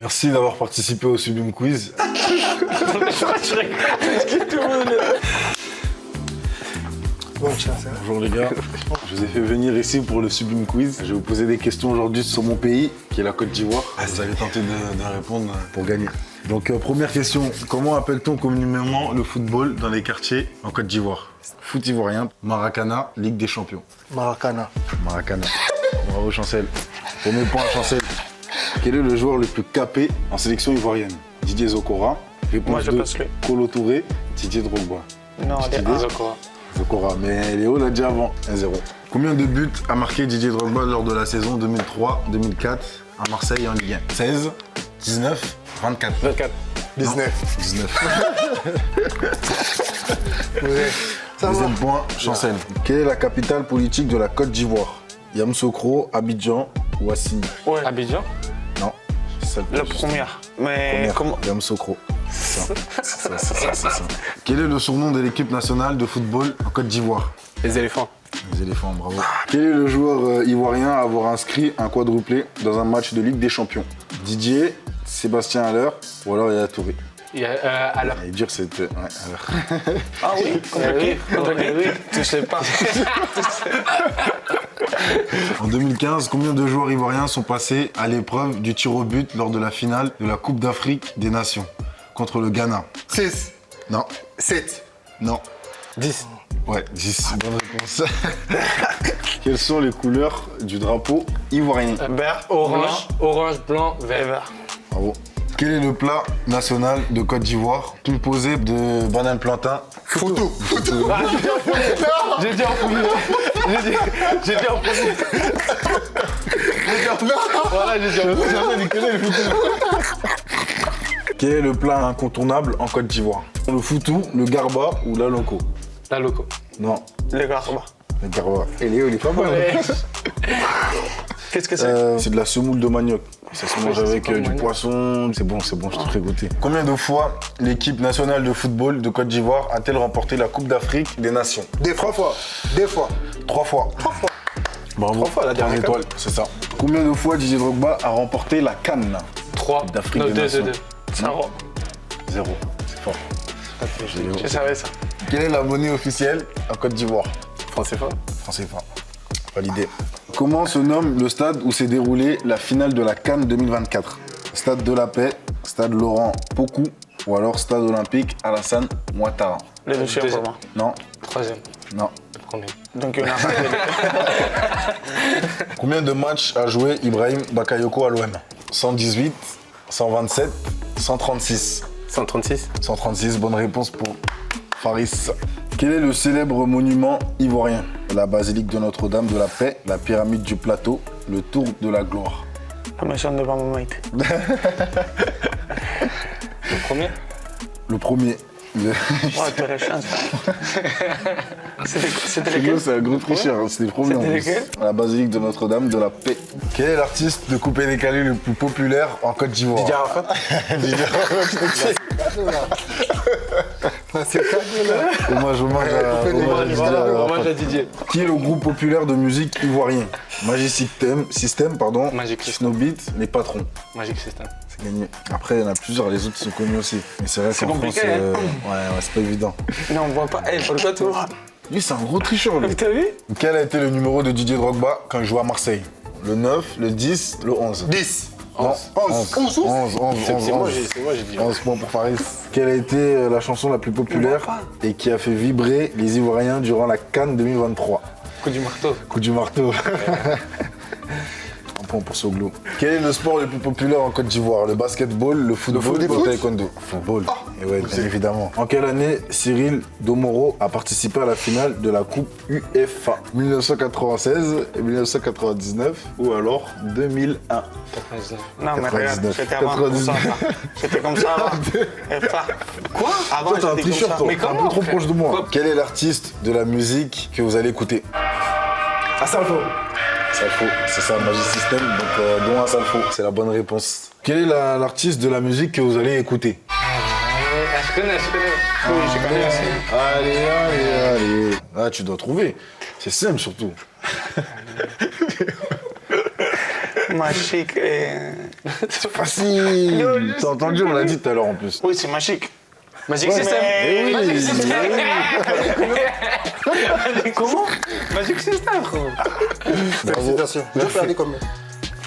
Merci d'avoir participé au Sublime Quiz. Bonjour les gars, je vous ai fait venir ici pour le Sublime Quiz. Je vais vous poser des questions aujourd'hui sur mon pays, qui est la Côte d'Ivoire. Vous allez tenter de répondre pour gagner. Donc première question, comment appelle-t-on communément le football dans les quartiers en Côte d'Ivoire? Foot ivoirien, Maracana, Ligue des Champions. Maracana. Maracana. Bravo Chancel. Premier point à Chancel. Quel est le joueur le plus capé en sélection ivoirienne? Didier Zokora. Réponse 2, Kolo Touré, Didier Drogba. Non, Zokora. Zokora, mais Léo l'a dit avant, 1-0. Combien de buts a marqué Didier Drogba lors de la saison 2003-2004 à Marseille en Ligue 1? 16, 19, 24. 24. 19. 19. Ça Deuxième va. point, Chancel. Quelle est la capitale politique de la Côte d'Ivoire? Yamoussoukro, Abidjan ou Assini? Ouais. Abidjan. Non, c'est ça le La plus. première. Mais Première, comment Yamoussoukro. C'est ça. Quel est le surnom de l'équipe nationale de football en Côte d'Ivoire? Les éléphants. Les éléphants, bravo. Quel est le joueur ivoirien à avoir inscrit un quadruplé dans un match de Ligue des Champions? Didier, Sébastien Haller ou alors Yaya Touré? Il y a alors. Il est dur, c'était... Ouais, Haller. Ah oui, contre qui? Oui, tu sais pas. En 2015, combien de joueurs ivoiriens sont passés à l'épreuve du tir au but lors de la finale de la Coupe d'Afrique des Nations contre le Ghana? 6. Non, 7. non. 10. Ouais, 10. Bonne réponse. Quelles sont les couleurs du drapeau ivoirien? Vert, Orange, blanc, vert. vert. Bravo. Quel est le plat national de Côte d'Ivoire composé de banane plantain? Foutou. Ah, j'ai dit en premier. J'ai dit en premier. Voilà, j'ai dit en premier. Quel est le plat incontournable en Côte d'Ivoire? Le foutou, le garba ou la loco? La loco. Non, Les garba. le garba. Et Léo, il est pas mal. Qu'est-ce que c'est? C'est de la semoule de manioc. Ça se mange ça, c'est avec pas le du manioc. poisson. C'est bon, je te ferai goûter. Combien de fois l'équipe nationale de football de Côte d'Ivoire a-t-elle remporté la Coupe d'Afrique des Nations? 3 fois. 2 fois. 3 fois. 3 fois. Bravo. 3 fois, la dernière étoile, c'est ça. Combien de fois Didier Drogba a remporté la CAN? 3. d'Afrique Non, des 2, Nations. 2. 0. 0. C'est fort. Je savais ça. Quelle est la monnaie officielle en Côte d'Ivoire? Français fort. Franc CFA. Validé. Comment se nomme le stade où s'est déroulée la finale de la CAN 2024? Stade de la Paix, Stade Laurent Pokou ou alors Stade Olympique Alassane Ouattara? Les deux chiens Deuxième. pour moi. Non, Troisième. non. Le premier. Donc il y en a un. Combien de matchs a joué Ibrahim Bakayoko à l'OM? 118, 127, 136. 136. 136, bonne réponse pour Faris. Quel est le célèbre monument ivoirien? La basilique de Notre-Dame de la Paix, la pyramide du Plateau, le Tour de la Gloire. La maison de Bamamaït. Le premier. Le premier. Ouais, tu as la chance. C'était C'est lequel? c'est un gros tricheur, hein, c'est le premier en C'était plus. lequel? La basilique de Notre-Dame de la Paix. Quel est l'artiste de coupé décalé le plus populaire en Côte d'Ivoire? Didier Arafat. C'est cadeau là. Hommage à Didier Arafat. Hommage à Didier. Qui est le groupe populaire de musique ivoirien? Magic System, pardon. Magic System. Snowbeat, les patrons. Magic System. C'est gagné. Après, il y en a plusieurs, les autres sont connus aussi. Mais c'est vrai qu'en France, compliqué, hein. ouais, c'est pas évident. Non, on voit pas. Eh, pourquoi tu vois? Lui, c'est un gros tricheur, lui. T'as vu? Quel a été le numéro de Didier Drogba quand il jouait à Marseille? Le 9, le 10, le 11. 10. Non, 11. 11. C'est moi, j'ai dit. 11 points pour Faris. Quelle a été la chanson la plus populaire et qui a fait vibrer les Ivoiriens durant la CAN 2023? Coup du marteau. Coup du marteau. Un point pour Soglo. Quel est le sport le plus populaire en Côte d'Ivoire? Le basketball, le football ou le taekwondo? Football. Et ouais, bien évidemment. En quelle année Cyril Domoro a participé à la finale de la Coupe UEFA? 1996, 1999 ou alors 2001? 99. Non, mais regarde, 99. c'était avant comme ça. C'était comme ça avant. F.A. Quoi? Avant, Toi, t'es un j'étais tricheur, comme toi. ça. Mais T'es un comment, peu trop frère? proche de moi. Quoi? Quel est l'artiste de la musique que vous allez écouter? Asalfo. Salfo, c'est ça, Magic System, donc dont un Salfo, c'est la bonne réponse. Quel est l'artiste de la musique que vous allez écouter? Je connais. Oui, je connais aussi. Allez. Ah, tu dois trouver. C'est simple surtout. Magique et... C'est facile. T'as entendu, on l'a dit tout à l'heure en plus. Oui, c'est magique. Magic System. Eh oui, Magic System. eh oui. Comment Magic System, frérot. Bravo. Félicitations. Je peux aller comme.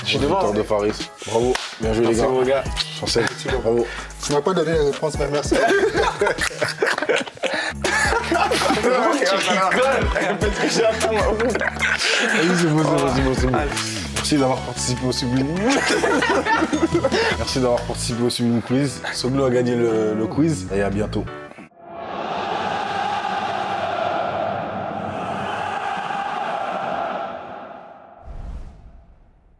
Je suis victoire de Faris. Bravo. Bien joué les Merci, mon gars. Chancel. Bravo. Tu m'as pas donné la réponse, mais merci. Vas-y, c'est bon, c'est bon. Merci d'avoir participé au Sublime. Merci d'avoir participé au Sublime Quiz. Soglo a gagné le quiz et à bientôt.